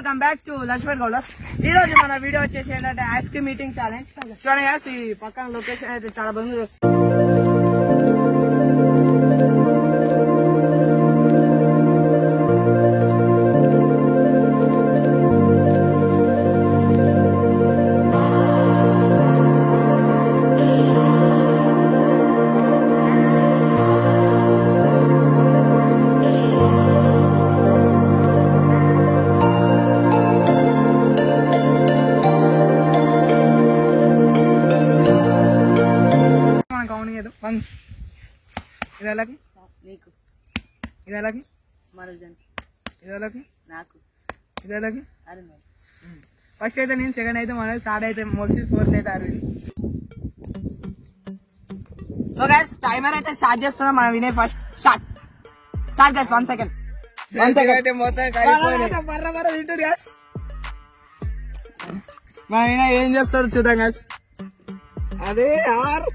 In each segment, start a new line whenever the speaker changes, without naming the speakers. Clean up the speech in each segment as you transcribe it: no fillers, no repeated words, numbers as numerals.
Welcome back to Lakshman Gowdas. ఈ రోజు మన వీడియో వచ్చేసి ఏంటంటే ఐస్ క్రీమ్ ఈటింగ్ ఛాలెంజ్. చూడండి గాయ్స్, ఈ పక్కన లొకేషన్ అయితే చాలా బాగుంది. ఇదలకి నీకు, ఇదలకి ఇదలకి నాకు, ఇదలకి అరే ఫస్ట్ అయితే నేను, సెకండ్ అయితే మన, థర్డ్ అయితే మోక్షి, ఫోర్త్ అయితే అరవింద్. సో గైస్ టైమర్ అయితే స్టార్ట్ చేస్తున్నాం. మనం వినే ఫస్ట్ స్టార్ట్ గైస్. 1 సెకండ్ అయితే మొత్తం తింటాడు గైస్. మన వినే ఏం చేస్తాడు చూద్దాం గైస్. అదే యార్,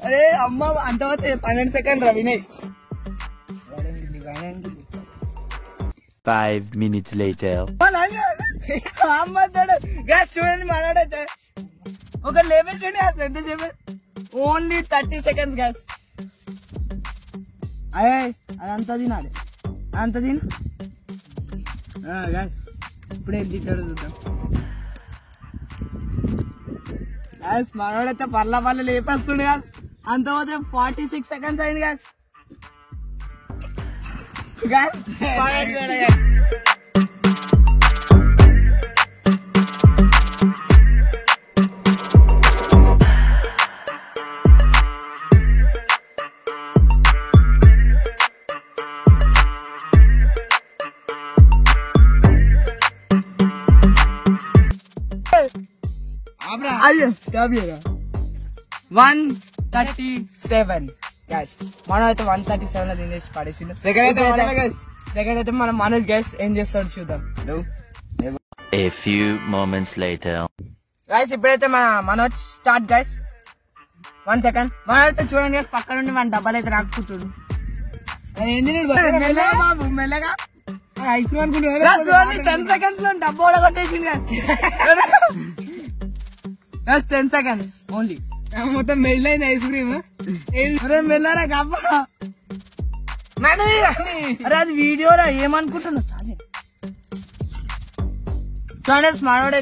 అరే అమ్మ అంత 12 సెకండ్ రా వినయ్.
5 minutes later.
గ్యాస్ చూడండి, మనోడైతే ఒక లేబుల్ చూడండి ఎంత చెప్పి, ఓన్లీ 30 సెకండ్స్ గ్యాస్. అయ్యే అదంతా తినాలి, అంత తిను గ్యాస్. ఇప్పుడే తింటాడు చూద్దాం గ్యాస్. మనోడైతే పర్ల లేపేస్తుండే గ్యాస్. అంత 46 సెకండ్స్ అయింది గ్యాస్. అయ్యో స్టాప్ చేయరా. 137 గ్యాస్. మనం అయితే 137 లో తినేసి పడేసిండు. సెకండ్ అయితే మనం మనోజ్ గ్యాస్ ఏం చేస్తాడు చూద్దాం.
A few moments later.
Guys ఇప్పుడైతే మన Manoj start guys. 1 second. Manoj అయితే చూడండి గైస్, పక్క నుండి మన డబ్బాలు అయితే రాకుంటుడు. మెల్లగా బాబు, మెల్లగా ఐస్ క్రీమ్ అనుకుంటున్నాడు. 10 సెకండ్స్ లో డబ్బా కూడా కొట్టేసింది గైస్. 10 seconds only. మొత్తం మెల్లైంది ఐస్ క్రీమ్. మెల్లరా గబ్బా. అరే అది వీడియోలో ఏమనుకుంటున్నా చూడండి. మనోడే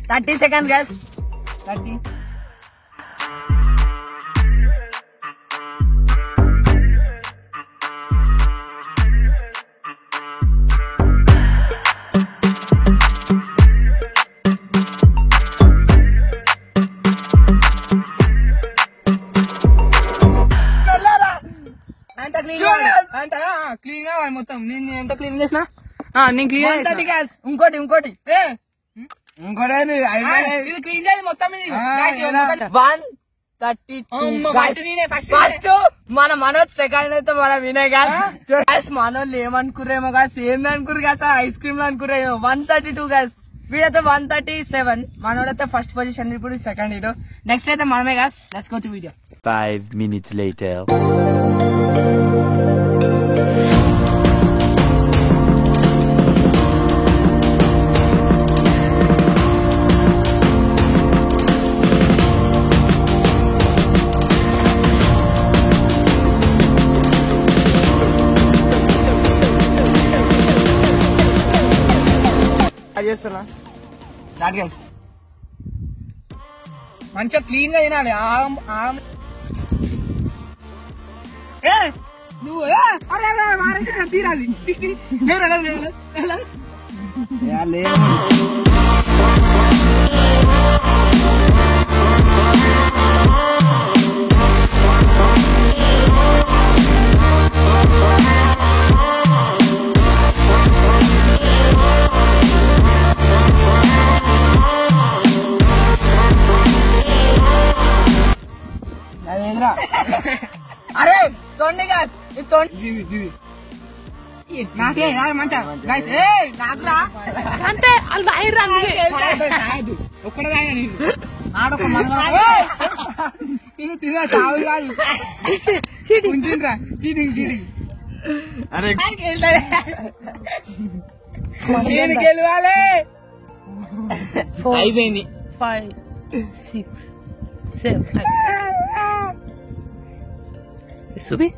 30 సెకండ్స్ గ్యాస్. 30. క్లీన్ గా మొత్తం నేను ఎంత క్లీన్ చేసినా నేను క్లీన్. 130 గ్యాస్. ఇంకోటి ఇది క్లీన్ చేయాలి మొత్తం. 132 ఫస్ట్ మన మనోజ్, సెకండ్ అయితే మన వినయ్ గ్యాస్. మనోళ్ళు ఏమనుకురేమో గ్యాస్, ఏందనుకురు గ్యాస్, ఐస్ క్రీమ్ అనుకురే. 132 గ్యాస్. వీడైతే 137. మనోడైతే ఫస్ట్ పొజిషన్, ఇప్పుడు సెకండ్ హీరో. నెక్స్ట్ అయితే మనమే guys. Let's go to video.
5 minutes later. చేస్తున్నా మంచిగా క్లీన్ గా తినాలి. నువ్వు తీరాలి. అరే తొండి గాస్, నాకే మంచిగా గైస్. నాకురా అంటే ఒక్కడే తాగినా నేను. ఆడొక ఇది తిరిగా చావు కాదు. Cheating cheating. అరే నేను గెలవాలి.
అయిపోయింది.
5, 6, 7. సుబి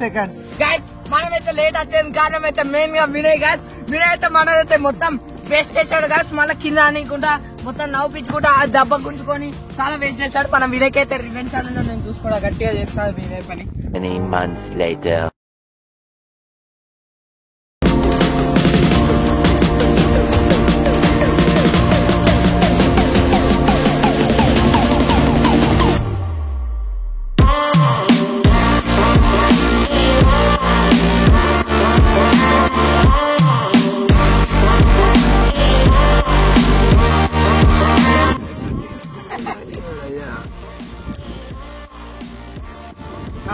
seconds.
గైస్ మనమైతే లేట్ వచ్చేది కారణం అయితే మెయిన్ గా వినయ్ గాస్. వినయ్ అయితే మనదైతే మొత్తం వేస్ట్ చేశాడు గాస్. మళ్ళీ కింద అనుకుంటా మొత్తం నవ్వుపించుకుంటా ఆ దెబ్బ గుంజుకొని చాలా వేస్ట్ చేశాడు. మన వినయ్ అయితే రివెంజ్ ఛానల్ లో నేను చూసుకోవడం గట్టిగా చేస్తాను వినయ్ పని.
Many months later.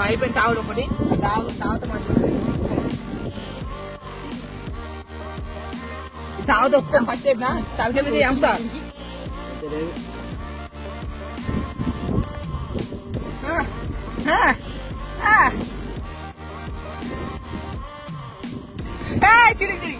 అయిపోయింది తాగుడు ఒకటి తాగుతా మంచిగా తాగుతా వస్తాను ఫస్ట్ చెప్పిన తలకే అంతా చిరి చిరి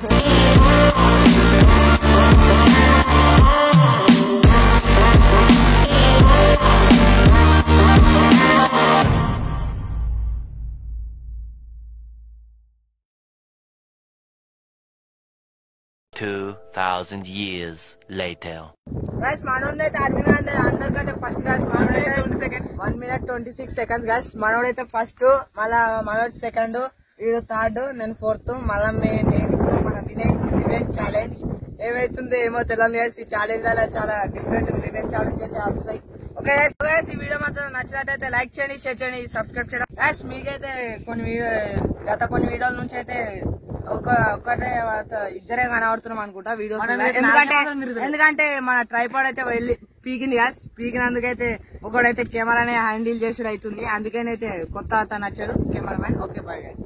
2000 years later.
Guys, మనోడైతే అడ్మిన్ అందరికంటే first guys. 1 minute 26 seconds guys. మనోడైతే ఫస్ట్, మళ్ళా మనోజ్ సెకండ్, వీడు థర్డ్, నేను ఫోర్త్. మళ్ళా నేను మన వినయ్ రివెంజ్ ఛాలెంజ్ ఏమైతుందో ఏమో తెలియదు గాస్. ఈ ఛాలెంజ్ అలా చాలా డిఫరెంట్ రివెంజ్ ఛాలెంజెస్ వస్తాయి. ఓకే గాస్, ఈ వీడియో మాత్రం నచ్చినట్టయితే లైక్ చేయండి, షేర్ చేయండి, సబ్స్క్రైబ్ చేయండి గాస్. మీకైతే గత కొన్ని వీడియోల నుంచి అయితే ఒకటే ఇద్దరే కనబడుతున్నాం అనుకుంటా వీడియోస్. ఎందుకంటే మన ట్రైపాడ్ అయితే వెళ్ళి పీకింది గాస్. పీకినందుకైతే ఒకడైతే కెమెరానే హ్యాండిల్ చేసుడు అవుతుంది. అందుకనైతే కొత్త అతను వచ్చాడు కెమెరామెన్. Okay bye gas.